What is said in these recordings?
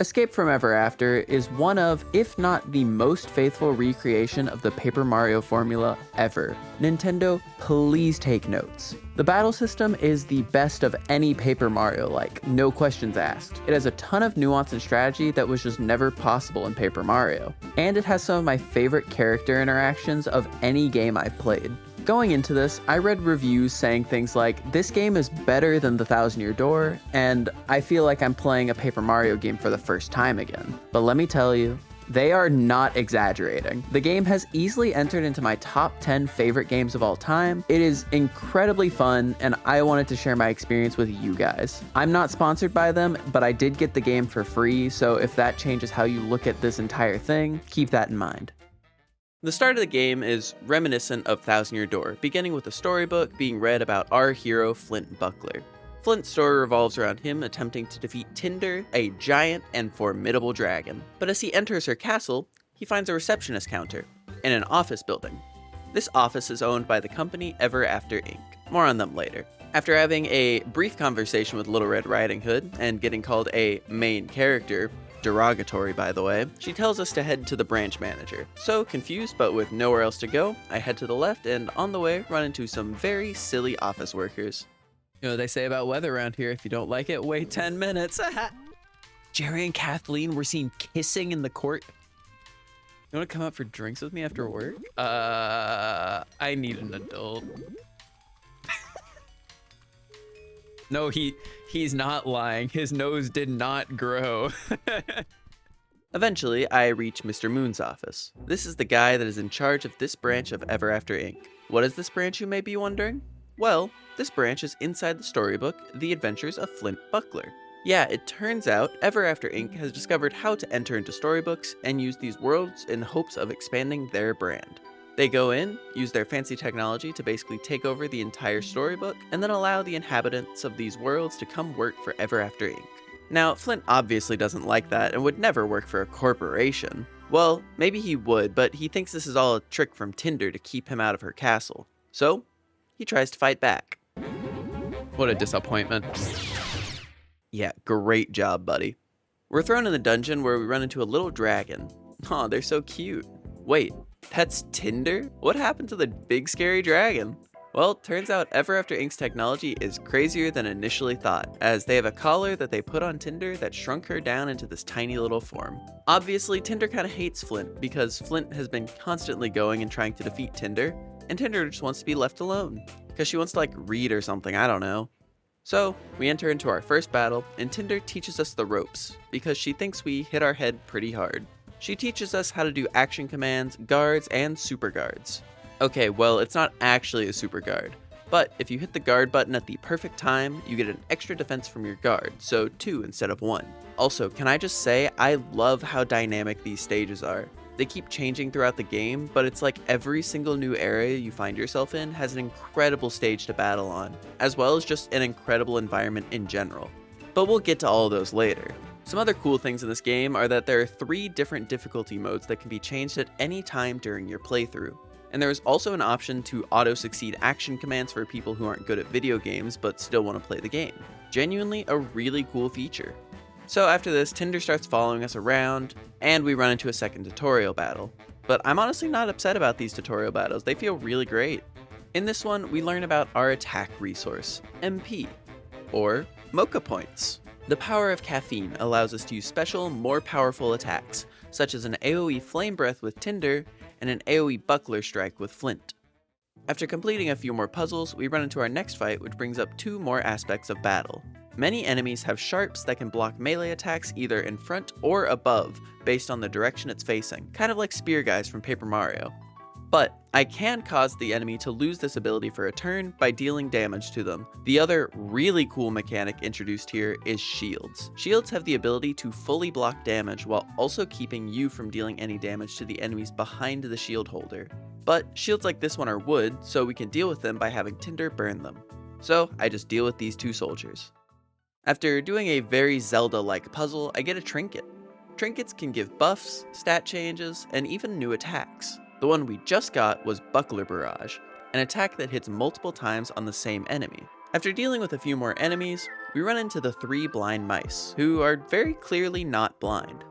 Escape from Ever After is one of, if not the most faithful recreation of the Paper Mario formula ever. Nintendo, please take notes. The battle system is the best of any Paper Mario, like, no questions asked. It has a ton of nuance and strategy that was just never possible in Paper Mario. And it has some of my favorite character interactions of any game I've played. Going into this, I read reviews saying things like, this game is better than The Thousand Year Door, and I feel like I'm playing a Paper Mario game for the first time again. But let me tell you, they are not exaggerating. The game has easily entered into my top 10 favorite games of all time. It is incredibly fun, and I wanted to share my experience with you guys. I'm not sponsored by them, but I did get the game for free, so if that changes how you look at this entire thing, keep that in mind. The start of the game is reminiscent of Thousand Year Door, beginning with a storybook being read about our hero, Flint Buckler. Flint's story revolves around him attempting to defeat Tinder, a giant and formidable dragon. But as he enters her castle, he finds a receptionist counter in an office building. This office is owned by the company Ever After Inc. More on them later. After having a brief conversation with Little Red Riding Hood and getting called a main character, derogatory by the way, she tells us to head to the branch manager. So confused but with nowhere else to go, I head to the left and on the way run into some very silly office workers. You know what they say about weather around here, if you don't like it, wait 10 minutes. Jerry and Kathleen were seen kissing in the court. You want to come out for drinks with me after work? I need an adult. No, he's not lying. His nose did not grow. Eventually, I reach Mr. Moon's office. This is the guy that is in charge of this branch of Ever After Inc. What is this branch, you may be wondering? Well, this branch is inside the storybook, The Adventures of Flint Buckler. Yeah, it turns out Ever After Inc. has discovered how to enter into storybooks and use these worlds in hopes of expanding their brand. They go in, use their fancy technology to basically take over the entire storybook, and then allow the inhabitants of these worlds to come work for Ever After Inc. Now, Flint obviously doesn't like that and would never work for a corporation. Well, maybe he would, but he thinks this is all a trick from Tinder to keep him out of her castle. So, he tries to fight back. What a disappointment. Yeah, great job, buddy. We're thrown in the dungeon where we run into a little dragon. Aw, they're so cute. Wait, that's Tinder? What happened to the big scary dragon? Well, turns out Ever After Inc.'s technology is crazier than initially thought, as they have a collar that they put on Tinder that shrunk her down into this tiny little form. Obviously, Tinder kinda hates Flint, because Flint has been constantly going and trying to defeat Tinder, and Tinder just wants to be left alone. Because she wants to read or something, I don't know. So, we enter into our first battle, and Tinder teaches us the ropes, because she thinks we hit our head pretty hard. She teaches us how to do action commands, guards, and super guards. Okay, well, it's not actually a super guard, but if you hit the guard button at the perfect time, you get an extra defense from your guard, so 2 instead of 1. Also, can I just say, I love how dynamic these stages are. They keep changing throughout the game, but it's like every single new area you find yourself in has an incredible stage to battle on, as well as just an incredible environment in general. But we'll get to all of those later. Some other cool things in this game are that there are 3 different difficulty modes that can be changed at any time during your playthrough. And there is also an option to auto-succeed action commands for people who aren't good at video games but still want to play the game. Genuinely a really cool feature. So after this, Tinder starts following us around, and we run into a second tutorial battle. But I'm honestly not upset about these tutorial battles, they feel really great. In this one, we learn about our attack resource, MP, or Mocha Points. The power of caffeine allows us to use special, more powerful attacks, such as an AoE Flame Breath with Tinder, and an AoE Buckler Strike with Flint. After completing a few more puzzles, we run into our next fight, which brings up 2 more aspects of battle. Many enemies have sharps that can block melee attacks either in front or above, based on the direction it's facing, kind of like spear guys from Paper Mario. But I can cause the enemy to lose this ability for a turn by dealing damage to them. The other really cool mechanic introduced here is shields. Shields have the ability to fully block damage while also keeping you from dealing any damage to the enemies behind the shield holder. But shields like this one are wood, so we can deal with them by having Tinder burn them. So I just deal with these 2 soldiers. After doing a very Zelda-like puzzle, I get a trinket. Trinkets can give buffs, stat changes, and even new attacks. The one we just got was Buckler Barrage, an attack that hits multiple times on the same enemy. After dealing with a few more enemies, we run into the 3 blind mice, who are very clearly not blind.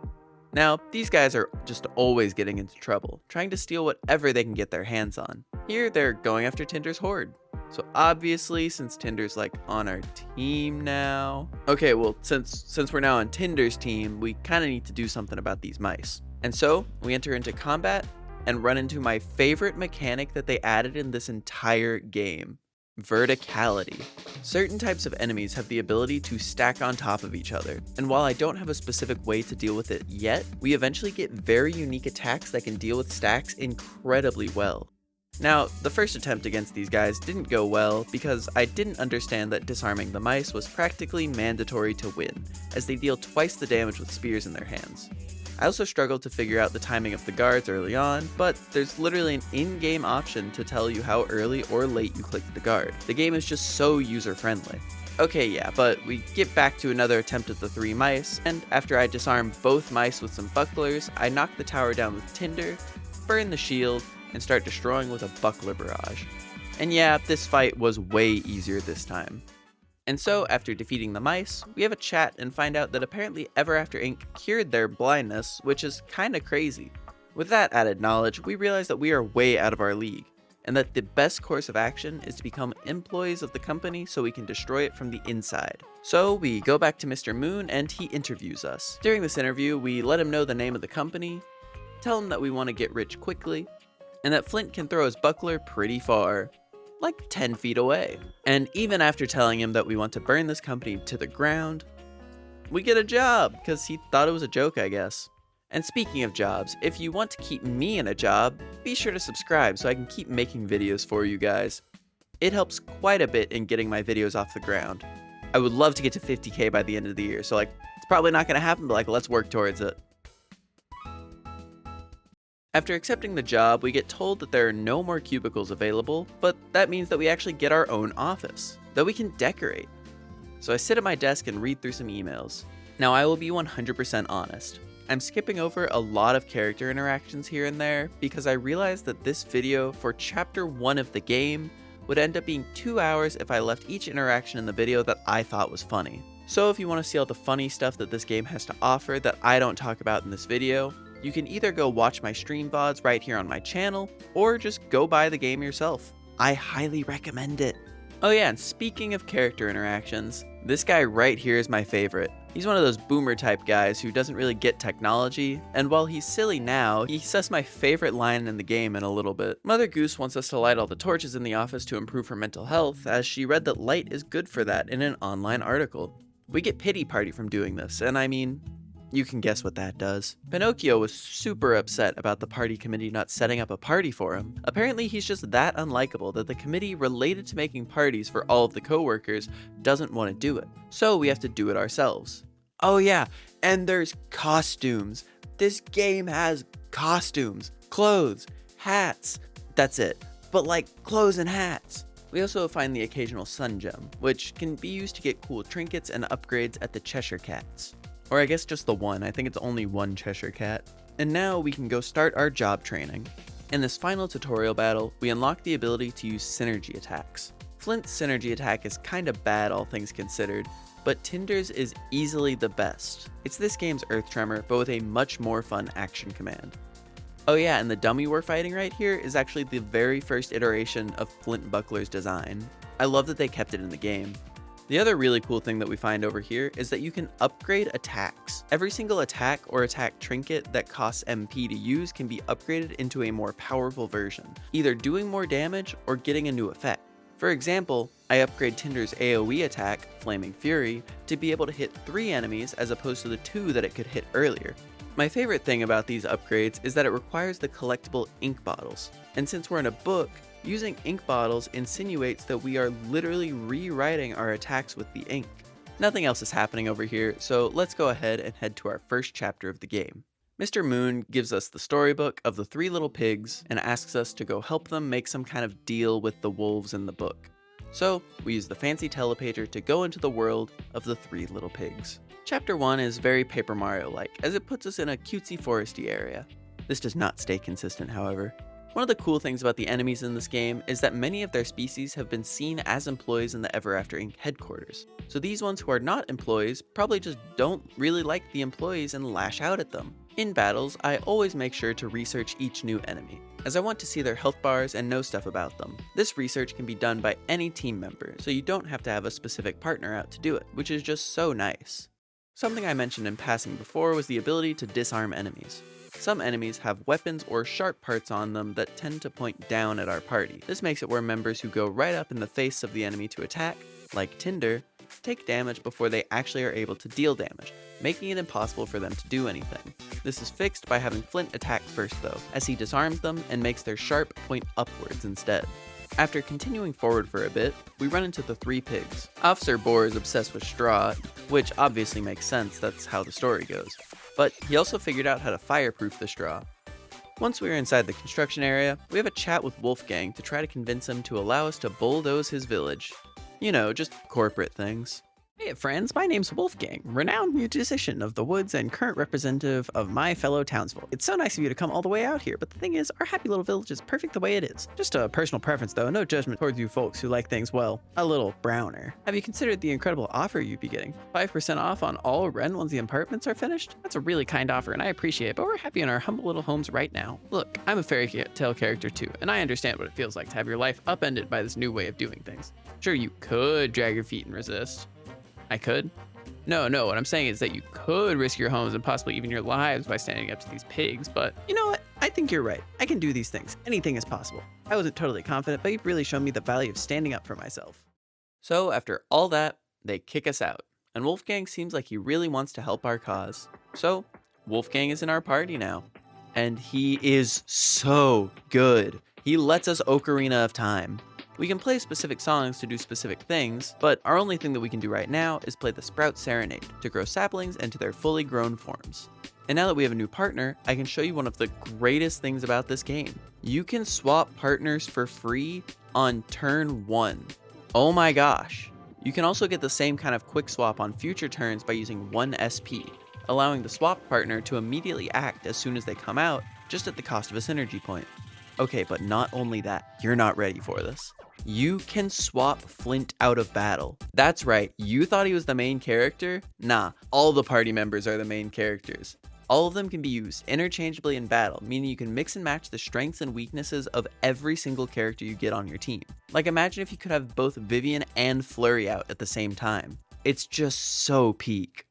Now, these guys are just always getting into trouble, trying to steal whatever they can get their hands on. Here, they're going after Tinder's horde. So obviously, since Tinder's like on our team now... Okay, well, since we're now on Tinder's team, we kind of need to do something about these mice. And so, we enter into combat and run into my favorite mechanic that they added in this entire game. Verticality. Certain types of enemies have the ability to stack on top of each other, and while I don't have a specific way to deal with it yet, we eventually get very unique attacks that can deal with stacks incredibly well. Now, the first attempt against these guys didn't go well because I didn't understand that disarming the mice was practically mandatory to win, as they deal twice the damage with spears in their hands. I also struggled to figure out the timing of the guards early on, but there's literally an in-game option to tell you how early or late you click the guard. The game is just so user-friendly. Okay, yeah, but we get back to another attempt at the 3 mice, and after I disarm both mice with some bucklers, I knock the tower down with Tinder, burn the shield, and start destroying with a buckler barrage. And yeah, this fight was way easier this time. And so, after defeating the mice, we have a chat and find out that apparently Ever After Inc. cured their blindness, which is kinda crazy. With that added knowledge, we realize that we are way out of our league, and that the best course of action is to become employees of the company so we can destroy it from the inside. So we go back to Mr. Moon and he interviews us. During this interview, we let him know the name of the company, tell him that we want to get rich quickly, and that Flint can throw his buckler pretty far. Like 10 feet away. And even after telling him that we want to burn this company to the ground, we get a job, because he thought it was a joke, I guess. And speaking of jobs, if you want to keep me in a job, be sure to subscribe so I can keep making videos for you guys. It helps quite a bit in getting my videos off the ground. I would love to get to 50K by the end of the year, so it's probably not gonna happen, but let's work towards it. After accepting the job, we get told that there are no more cubicles available, but that means that we actually get our own office, that we can decorate. So I sit at my desk and read through some emails. Now I will be 100% honest. I'm skipping over a lot of character interactions here and there because I realized that this video for chapter 1 of the game would end up being 2 hours if I left each interaction in the video that I thought was funny. So if you want to see all the funny stuff that this game has to offer that I don't talk about in this video, you can either go watch my stream VODs right here on my channel, or just go buy the game yourself. I highly recommend it. Oh yeah, and speaking of character interactions, this guy right here is my favorite. He's one of those boomer type guys who doesn't really get technology, and while he's silly now, he says my favorite line in the game in a little bit. Mother Goose wants us to light all the torches in the office to improve her mental health, as she read that light is good for that in an online article. We get pity party from doing this, and I mean, you can guess what that does. Pinocchio was super upset about the party committee not setting up a party for him. Apparently he's just that unlikable that the committee related to making parties for all of the co-workers doesn't want to do it. So we have to do it ourselves. Oh yeah, and there's costumes. This game has costumes, clothes, hats. That's it. But clothes and hats. We also find the occasional sun gem, which can be used to get cool trinkets and upgrades at the Cheshire Cats. Or I guess just the one, I think it's only one Cheshire Cat. And now we can go start our job training. In this final tutorial battle, we unlock the ability to use synergy attacks. Flint's synergy attack is kinda bad all things considered, but Tinder's is easily the best. It's this game's Earth Tremor, but with a much more fun action command. Oh yeah, and the dummy we're fighting right here is actually the very first iteration of Flint Buckler's design. I love that they kept it in the game. The other really cool thing that we find over here is that you can upgrade attacks. Every single attack or attack trinket that costs MP to use can be upgraded into a more powerful version, either doing more damage or getting a new effect. For example, I upgrade Tinder's AoE attack, Flaming Fury, to be able to hit 3 enemies as opposed to the 2 that it could hit earlier. My favorite thing about these upgrades is that it requires the collectible ink bottles, and since we're in a book, using ink bottles insinuates that we are literally rewriting our attacks with the ink. Nothing else is happening over here, so let's go ahead and head to our first chapter of the game. Mr. Moon gives us the storybook of the 3 little pigs and asks us to go help them make some kind of deal with the wolves in the book. So we use the fancy telepager to go into the world of the 3 little pigs. Chapter 1 is very Paper Mario-like, as it puts us in a cutesy foresty area. This does not stay consistent, however. One of the cool things about the enemies in this game is that many of their species have been seen as employees in the Ever After Inc. headquarters. So these ones who are not employees probably just don't really like the employees and lash out at them. In battles, I always make sure to research each new enemy, as I want to see their health bars and know stuff about them. This research can be done by any team member, so you don't have to have a specific partner out to do it, which is just so nice. Something I mentioned in passing before was the ability to disarm enemies. Some enemies have weapons or sharp parts on them that tend to point down at our party. This makes it where members who go right up in the face of the enemy to attack, like Tinder, take damage before they actually are able to deal damage, making it impossible for them to do anything. This is fixed by having Flint attack first though, as he disarms them and makes their sharp point upwards instead. After continuing forward for a bit, we run into the three pigs. Officer Bohr is obsessed with straw, which obviously makes sense, that's how the story goes. But he also figured out how to fireproof the straw. Once we are inside the construction area, we have a chat with Wolfgang to try to convince him to allow us to bulldoze his village. You know, just corporate things. Hey friends, my name's Wolfgang, renowned musician of the woods and current representative of my fellow townsfolk. It's so nice of you to come all the way out here, but the thing is, our happy little village is perfect the way it is. Just a personal preference though, no judgment towards you folks who like things, well, a little browner. Have you considered the incredible offer you'd be getting? 5% off on all rent once the apartments are finished? That's a really kind offer and I appreciate it, but we're happy in our humble little homes right now. Look, I'm a fairy tale character too, and I understand what it feels like to have your life upended by this new way of doing things. Sure, you could drag your feet and resist. I could? No, what I'm saying is that you could risk your homes and possibly even your lives by standing up to these pigs, but you know what? I think you're right. I can do these things. Anything is possible. I wasn't totally confident, but you've really shown me the value of standing up for myself. So after all that, they kick us out, and Wolfgang seems like he really wants to help our cause. So Wolfgang is in our party now, and he is so good. He lets us Ocarina of Time. We can play specific songs to do specific things, but our only thing that we can do right now is play the Sprout Serenade to grow saplings into their fully grown forms. And now that we have a new partner, I can show you one of the greatest things about this game. You can swap partners for free on turn 1. Oh my gosh. You can also get the same kind of quick swap on future turns by using 1 SP, allowing the swap partner to immediately act as soon as they come out, just at the cost of a synergy point. Okay, but not only that, you're not ready for this. You can swap Flint out of battle. That's right, you thought he was the main character? Nah, all the party members are the main characters. All of them can be used interchangeably in battle, meaning you can mix and match the strengths and weaknesses of every single character you get on your team. Like imagine if you could have both Vivian and Flurry out at the same time. It's just so peak.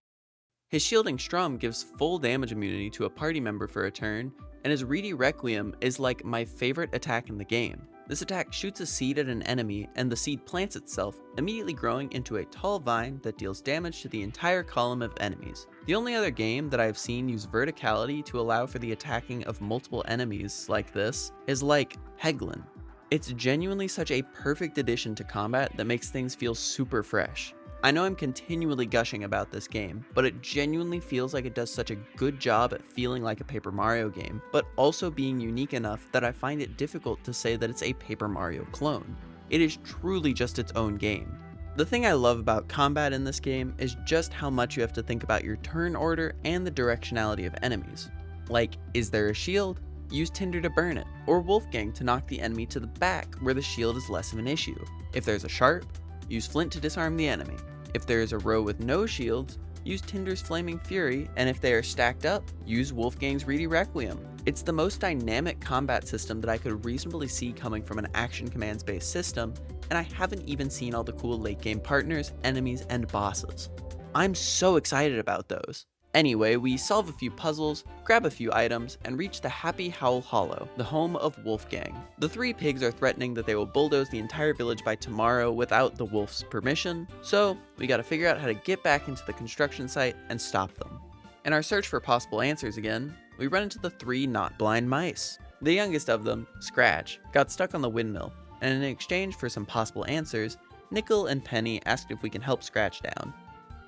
His shielding Strum gives full damage immunity to a party member for a turn, and his Reedy Requiem is like my favorite attack in the game. This attack shoots a seed at an enemy, and the seed plants itself, immediately growing into a tall vine that deals damage to the entire column of enemies. The only other game that I've seen use verticality to allow for the attacking of multiple enemies like this is like Heglin. It's genuinely such a perfect addition to combat that makes things feel super fresh. I know I'm continually gushing about this game, but it genuinely feels like it does such a good job at feeling like a Paper Mario game, but also being unique enough that I find it difficult to say that it's a Paper Mario clone. It is truly just its own game. The thing I love about combat in this game is just how much you have to think about your turn order and the directionality of enemies. Like, is there a shield? Use Tinder to burn it, or Wolfgang to knock the enemy to the back where the shield is less of an issue. If there's a sharp, use Flint to disarm the enemy. If there is a row with no shields, use Tinder's Flaming Fury, and if they are stacked up, use Wolfgang's Reedy Requiem. It's the most dynamic combat system that I could reasonably see coming from an action commands based system, and I haven't even seen all the cool late game partners, enemies, and bosses. I'm so excited about those. Anyway, we solve a few puzzles, grab a few items, and reach the Happy Howl Hollow, the home of Wolfgang. The three pigs are threatening that they will bulldoze the entire village by tomorrow without the wolf's permission, so we gotta figure out how to get back into the construction site and stop them. In our search for possible answers again, we run into the three not blind mice. The youngest of them, Scratch, got stuck on the windmill, and in exchange for some possible answers, Nickel and Penny asked if we can help Scratch down.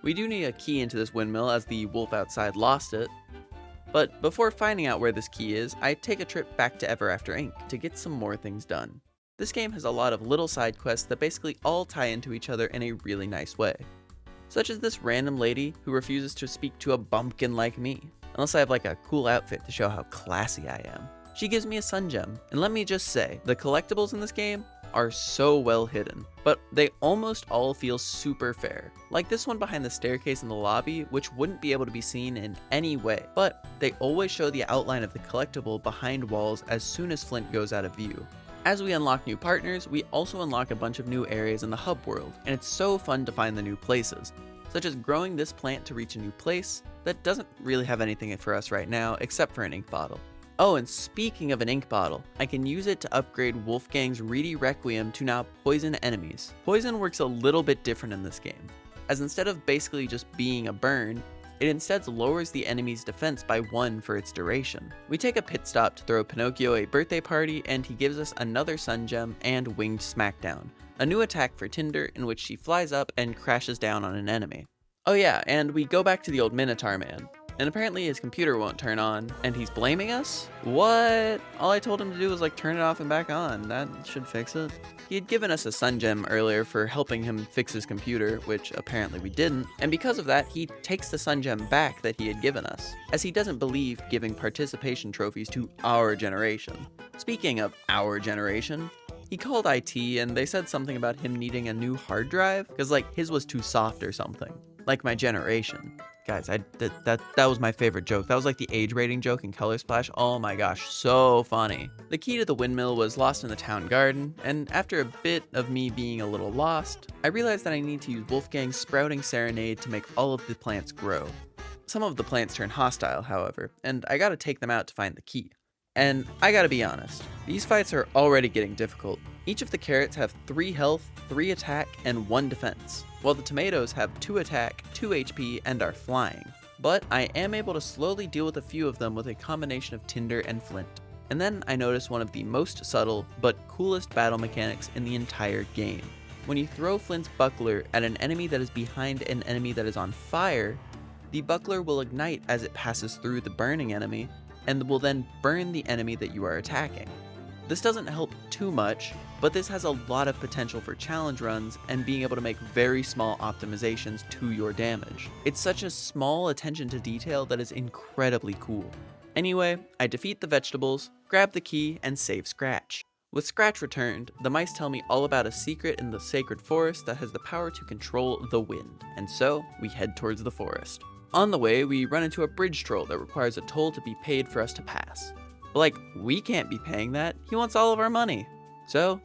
We do need a key into this windmill as the wolf outside lost it, but before finding out where this key is, I take a trip back to Ever After Inc. to get some more things done. This game has a lot of little side quests that basically all tie into each other in a really nice way. Such as this random lady who refuses to speak to a bumpkin like me, unless I have like a cool outfit to show how classy I am. She gives me a sun gem, and let me just say, the collectibles in this game are so well hidden, but they almost all feel super fair. Like this one behind the staircase in the lobby, which wouldn't be able to be seen in any way, but they always show the outline of the collectible behind walls as soon as Flint goes out of view. As we unlock new partners, we also unlock a bunch of new areas in the hub world, and it's so fun to find the new places, such as growing this plant to reach a new place that doesn't really have anything for us right now except for an ink bottle. Oh, and speaking of an ink bottle, I can use it to upgrade Wolfgang's Reedy Requiem to now poison enemies. Poison works a little bit different in this game, as instead of basically just being a burn, it instead lowers the enemy's defense by 1 for its duration. We take a pit stop to throw Pinocchio a birthday party, and he gives us another sun gem and Winged Smackdown, a new attack for Tinder in which she flies up and crashes down on an enemy. Oh yeah, and we go back to the old Minotaur man. And apparently his computer won't turn on, and he's blaming us? What? All I told him to do was turn it off and back on. That should fix it. He had given us a sun gem earlier for helping him fix his computer, which apparently we didn't, and because of that, he takes the sun gem back that he had given us, as he doesn't believe giving participation trophies to our generation. Speaking of our generation, he called IT and they said something about him needing a new hard drive, because his was too soft or something. Like my generation. Guys, that was my favorite joke. That was the age rating joke in Color Splash. Oh my gosh, so funny. The key to the windmill was lost in the town garden, and after a bit of me being a little lost, I realized that I need to use Wolfgang's Sprouting Serenade to make all of the plants grow. Some of the plants turn hostile, however, and I gotta take them out to find the key. And I gotta be honest, these fights are already getting difficult. Each of the carrots have 3 health, 3 attack, and 1 defense, while the tomatoes have 2 attack, 2 HP, and are flying. But I am able to slowly deal with a few of them with a combination of Tinder and Flint. And then I notice one of the most subtle, but coolest battle mechanics in the entire game. When you throw Flint's buckler at an enemy that is behind an enemy that is on fire, the buckler will ignite as it passes through the burning enemy, and will then burn the enemy that you are attacking. This doesn't help too much, but this has a lot of potential for challenge runs and being able to make very small optimizations to your damage. It's such a small attention to detail that is incredibly cool. Anyway, I defeat the vegetables, grab the key, and save Scratch. With Scratch returned, the mice tell me all about a secret in the sacred forest that has the power to control the wind, and so we head towards the forest. On the way, we run into a bridge troll that requires a toll to be paid for us to pass. But we can't be paying that. He wants all of our money. So,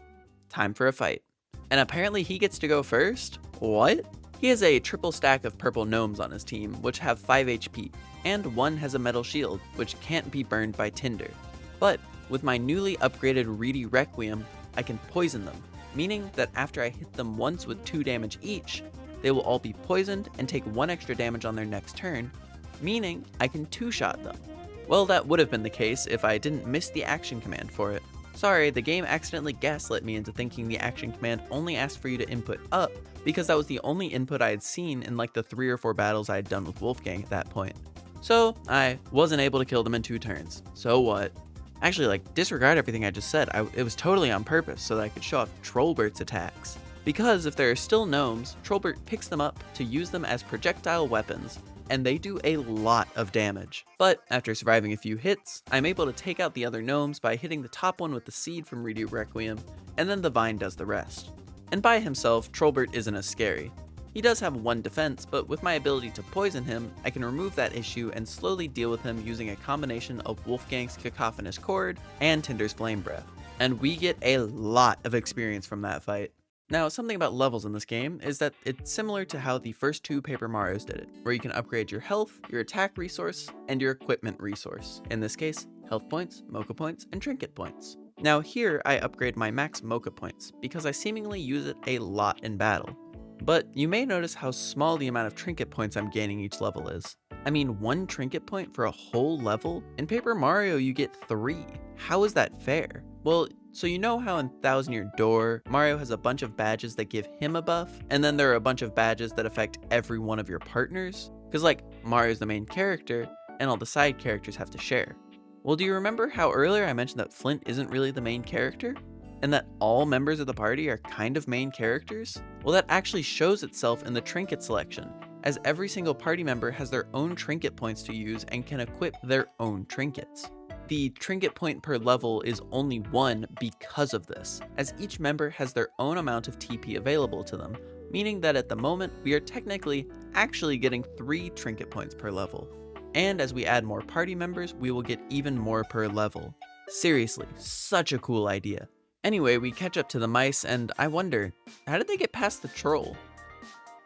time for a fight. And apparently he gets to go first? What? He has a triple stack of purple gnomes on his team, which have 5 HP, and one has a metal shield, which can't be burned by Tinder. But with my newly upgraded Reedy Requiem, I can poison them, meaning that after I hit them once with 2 damage each, they will all be poisoned and take 1 extra damage on their next turn, meaning I can 2-shot them. Well, that would have been the case if I didn't miss the action command for it. Sorry, the game accidentally gaslit me into thinking the action command only asked for you to input up, because that was the only input I had seen in the 3 or 4 battles I had done with Wolfgang at that point. So, I wasn't able to kill them in 2 turns. So what? Actually, disregard everything I just said. It was totally on purpose so that I could show off Trollbert's attacks. Because if there are still gnomes, Trollbert picks them up to use them as projectile weapons, and they do a lot of damage. But after surviving a few hits, I'm able to take out the other gnomes by hitting the top one with the seed from Reedy Requiem, and then the vine does the rest. And by himself, Trollbert isn't as scary. He does have 1 defense, but with my ability to poison him, I can remove that issue and slowly deal with him using a combination of Wolfgang's Cacophonous Chord and Tinder's Flame Breath. And we get a lot of experience from that fight. Now, something about levels in this game is that it's similar to how the first 2 Paper Marios did it, where you can upgrade your health, your attack resource, and your equipment resource. In this case, health points, mocha points, and trinket points. Now here, I upgrade my max mocha points, because I seemingly use it a lot in battle. But you may notice how small the amount of trinket points I'm gaining each level is. I mean, 1 trinket point for a whole level? In Paper Mario, you get 3. How is that fair? Well, so you know how in Thousand Year Door, Mario has a bunch of badges that give him a buff, and then there are a bunch of badges that affect every one of your partners? Because Mario's the main character, and all the side characters have to share. Well, do you remember how earlier I mentioned that Flint isn't really the main character? And that all members of the party are kind of main characters? Well, that actually shows itself in the trinket selection, as every single party member has their own trinket points to use and can equip their own trinkets. The trinket point per level is only 1 because of this, as each member has their own amount of TP available to them, meaning that at the moment we are technically actually getting 3 trinket points per level. And as we add more party members, we will get even more per level. Seriously, such a cool idea. Anyway, we catch up to the mice and I wonder, how did they get past the troll?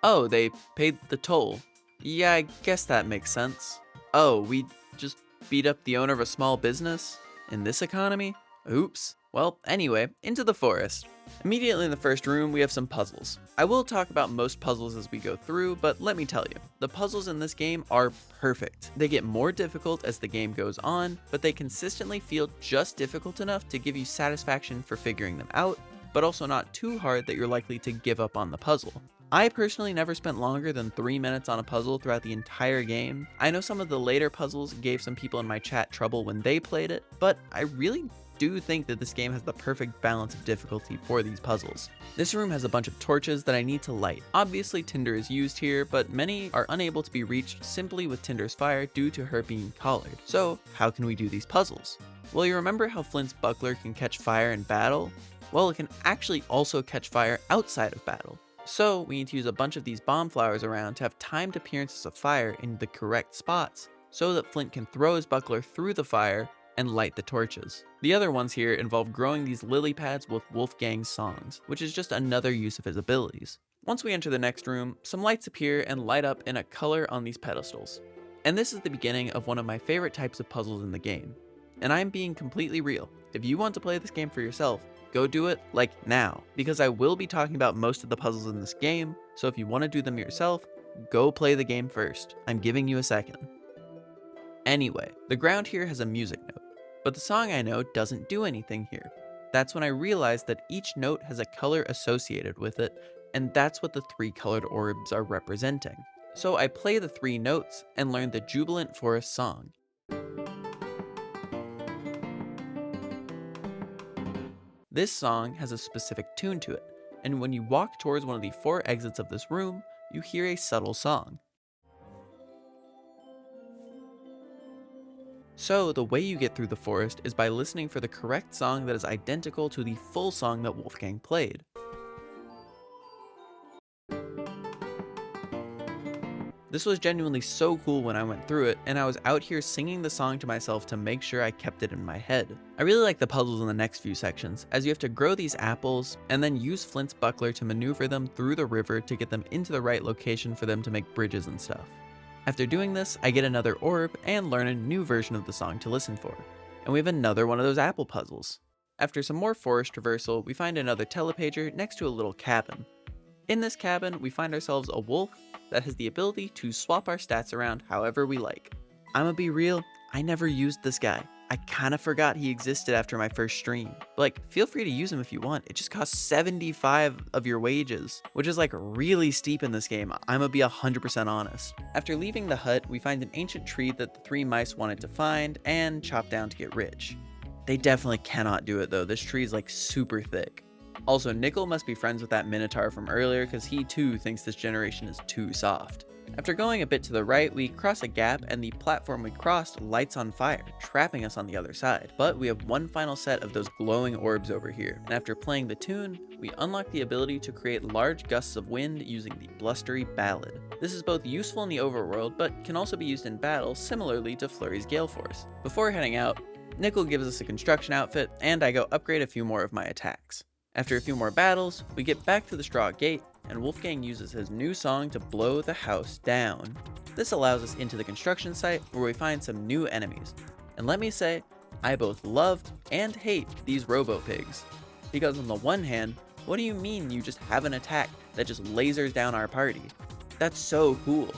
Oh, they paid the toll. Yeah, I guess that makes sense. Oh, we just beat up the owner of a small business? In this economy? Oops. Well, anyway, into the forest. Immediately in the first room, we have some puzzles. I will talk about most puzzles as we go through, but let me tell you, the puzzles in this game are perfect. They get more difficult as the game goes on, but they consistently feel just difficult enough to give you satisfaction for figuring them out, but also not too hard that you're likely to give up on the puzzle. I personally never spent longer than 3 minutes on a puzzle throughout the entire game. I know some of the later puzzles gave some people in my chat trouble when they played it, but I really do think that this game has the perfect balance of difficulty for these puzzles. This room has a bunch of torches that I need to light. Obviously tinder is used here, but many are unable to be reached simply with tinder's fire due to her being collared. So how can we do these puzzles? Well, you remember how Flint's buckler can catch fire in battle? Well, it can actually also catch fire outside of battle. So we need to use a bunch of these bomb flowers around to have timed appearances of fire in the correct spots so that Flint can throw his buckler through the fire and light the torches. The other ones here involve growing these lily pads with Wolfgang's songs, which is just another use of his abilities. Once we enter the next room, some lights appear and light up in a color on these pedestals. And this is the beginning of one of my favorite types of puzzles in the game. And I'm being completely real. If you want to play this game for yourself, go do it like now, because I will be talking about most of the puzzles in this game, so if you want to do them yourself, go play the game first. I'm giving you a second. Anyway, the ground here has a music note, but the song I know doesn't do anything here. That's when I realized that each note has a color associated with it, and that's what the 3 colored orbs are representing. So I play the 3 notes and learn the Jubilant Forest song. This song has a specific tune to it, and when you walk towards one of the 4 exits of this room, you hear a subtle song. So the way you get through the forest is by listening for the correct song that is identical to the full song that Wolfgang played. This was genuinely so cool when I went through it, and I was out here singing the song to myself to make sure I kept it in my head. I really like the puzzles in the next few sections, as you have to grow these apples, and then use Flint's buckler to maneuver them through the river to get them into the right location for them to make bridges and stuff. After doing this, I get another orb and learn a new version of the song to listen for. And we have another one of those apple puzzles. After some more forest traversal, we find another telepager next to a little cabin. In this cabin, we find ourselves a wolf that has the ability to swap our stats around however we like. I'ma be real, I never used this guy. I kinda forgot he existed after my first stream. But like, feel free to use him if you want. It just costs 75 of your wages, which is like really steep in this game. I'ma be 100% honest. After leaving the hut, we find an ancient tree that the 3 mice wanted to find and chop down to get rich. They definitely cannot do it though. This tree is like super thick. Also, Nickel must be friends with that Minotaur from earlier because he too thinks this generation is too soft. After going a bit to the right, we cross a gap and the platform we crossed lights on fire, trapping us on the other side. But we have one final set of those glowing orbs over here, and after playing the tune, we unlock the ability to create large gusts of wind using the Blustery Ballad. This is both useful in the overworld, but can also be used in battle similarly to Flurry's Gale Force. Before heading out, Nickel gives us a construction outfit, and I go upgrade a few more of my attacks. After a few more battles, we get back to the Straw Gate, and Wolfgang uses his new song to blow the house down. This allows us into the construction site where we find some new enemies. And let me say, I both love and hate these robo-pigs. Because on the one hand, what do you mean you just have an attack that just lasers down our party? That's so cool.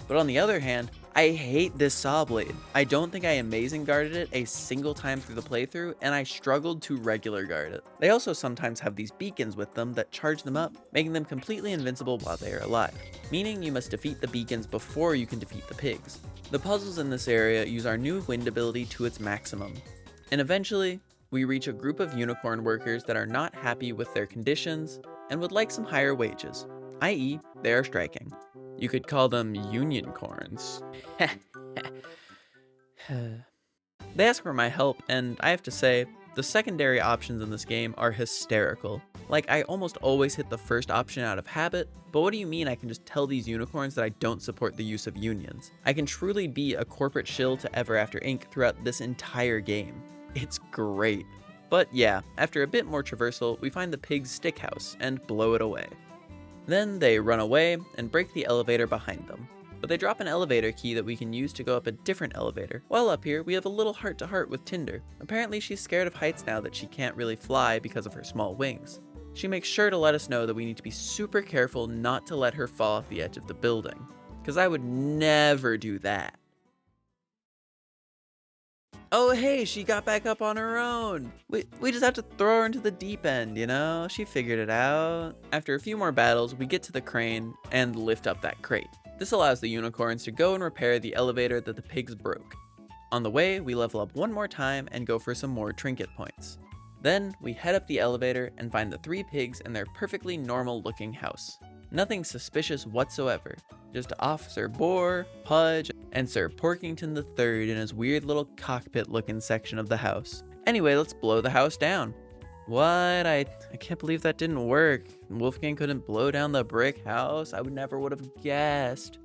But on the other hand, I hate this saw blade. I don't think I amazing guarded it a single time through the playthrough, and I struggled to regular guard it. They also sometimes have these beacons with them that charge them up, making them completely invincible while they are alive, meaning you must defeat the beacons before you can defeat the pigs. The puzzles in this area use our new wind ability to its maximum, and eventually, we reach a group of unicorn workers that are not happy with their conditions and would like some higher wages, i.e. they are striking. You could call them unicorns. They ask for my help, and I have to say, the secondary options in this game are hysterical. Like, I almost always hit the first option out of habit, but what do you mean I can just tell these unicorns that I don't support the use of unions? I can truly be a corporate shill to Ever After Inc. throughout this entire game. It's great. But yeah, after a bit more traversal, we find the pig's stick house and blow it away. Then they run away and break the elevator behind them. But they drop an elevator key that we can use to go up a different elevator. While up here, we have a little heart-to-heart with Tinder. Apparently she's scared of heights now that she can't really fly because of her small wings. She makes sure to let us know that we need to be super careful not to let her fall off the edge of the building. Because I would never do that. Oh hey, she got back up on her own. We just have to throw her into the deep end, you know? She figured it out. After a few more battles, we get to the crane and lift up that crate. This allows the unicorns to go and repair the elevator that the pigs broke. On the way, we level up one more time and go for some more trinket points. Then, we head up the elevator and find the 3 pigs in their perfectly normal looking house. Nothing suspicious whatsoever. Just Officer Boar, Pudge, and Sir Porkington III in his weird little cockpit looking section of the house. Anyway, let's blow the house down. What? I can't believe that didn't work. Wolfgang couldn't blow down the brick house? I never would have guessed.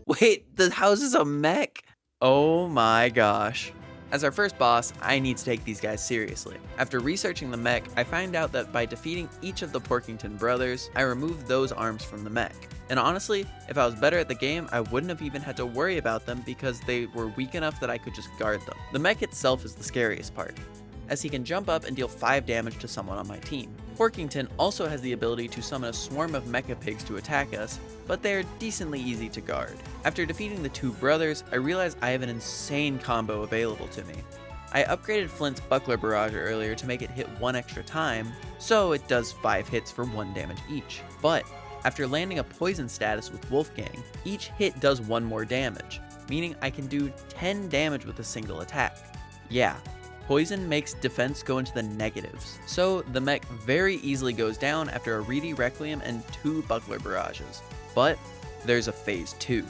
Wait, the house is a mech? Oh my gosh. As our first boss, I need to take these guys seriously. After researching the mech, I find out that by defeating each of the Porkington brothers, I removed those arms from the mech. And honestly, if I was better at the game, I wouldn't have even had to worry about them because they were weak enough that I could just guard them. The mech itself is the scariest part, as he can jump up and deal 5 damage to someone on my team. Porkington also has the ability to summon a swarm of mecha pigs to attack us, but they're decently easy to guard. After defeating the 2 brothers, I realize I have an insane combo available to me. I upgraded Flint's buckler barrage earlier to make it hit 1 extra time, so it does 5 hits for 1 damage each. But after landing a poison status with Wolfgang, each hit does 1 more damage, meaning I can do 10 damage with a single attack. Yeah. Poison makes defense go into the negatives, so the mech very easily goes down after a Reedy Requiem and 2 buckler barrages. But there's a phase 2.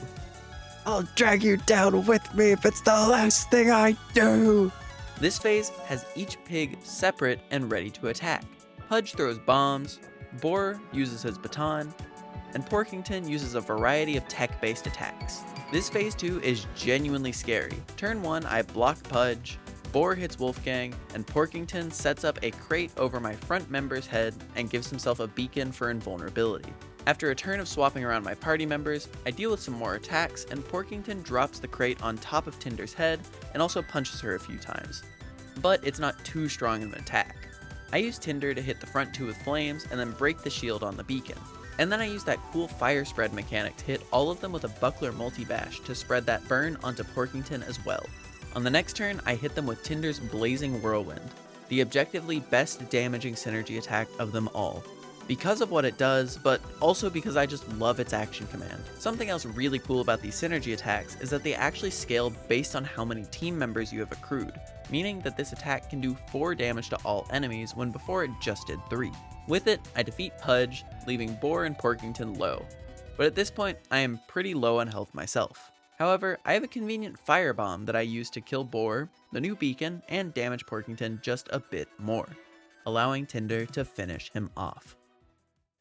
I'll drag you down with me if it's the last thing I do. This phase has each pig separate and ready to attack. Pudge throws bombs, Boar uses his baton, and Porkington uses a variety of tech-based attacks. This phase 2 is genuinely scary. Turn 1, I block Pudge, Boar hits Wolfgang, and Porkington sets up a crate over my front member's head and gives himself a beacon for invulnerability. After a turn of swapping around my party members, I deal with some more attacks, and Porkington drops the crate on top of Tinder's head and also punches her a few times. But it's not too strong of an attack. I use Tinder to hit the front 2 with flames and then break the shield on the beacon. And then I use that cool fire spread mechanic to hit all of them with a buckler multi-bash to spread that burn onto Porkington as well. On the next turn, I hit them with Tinder's Blazing Whirlwind, the objectively best damaging synergy attack of them all. Because of what it does, but also because I just love its action command. Something else really cool about these synergy attacks is that they actually scale based on how many team members you have accrued, meaning that this attack can do 4 damage to all enemies when before it just did 3. With it, I defeat Pudge, leaving Boar and Porkington low. But at this point, I am pretty low on health myself. However, I have a convenient firebomb that I use to kill Boar, the new beacon, and damage Porkington just a bit more, allowing Tinder to finish him off.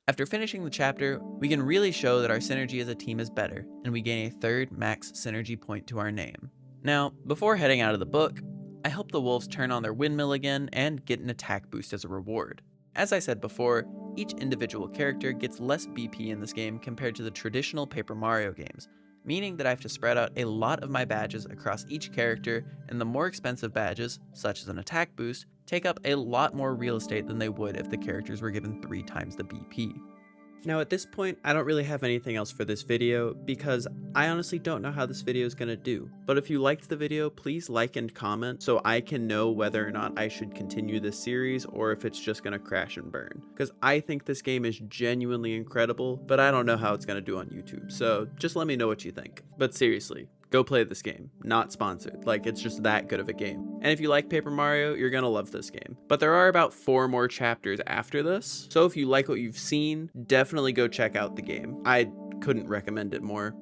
After finishing the chapter, we can really show that our synergy as a team is better, and we gain a 3rd max synergy point to our name. Now, before heading out of the book, I help the wolves turn on their windmill again and get an attack boost as a reward. As I said before, each individual character gets less BP in this game compared to the traditional Paper Mario games, meaning that I have to spread out a lot of my badges across each character, and the more expensive badges, such as an attack boost, take up a lot more real estate than they would if the characters were given 3 times the BP. Now at this point, I don't really have anything else for this video because I honestly don't know how this video is going to do. But if you liked the video, please like and comment so I can know whether or not I should continue this series or if it's just going to crash and burn. Because I think this game is genuinely incredible, but I don't know how it's going to do on YouTube. So just let me know what you think. But seriously, go play this game. Not sponsored. Like, it's just that good of a game. And if you like Paper Mario, you're gonna love this game. But there are about 4 more chapters after this, so if you like what you've seen, definitely go check out the game. I couldn't recommend it more.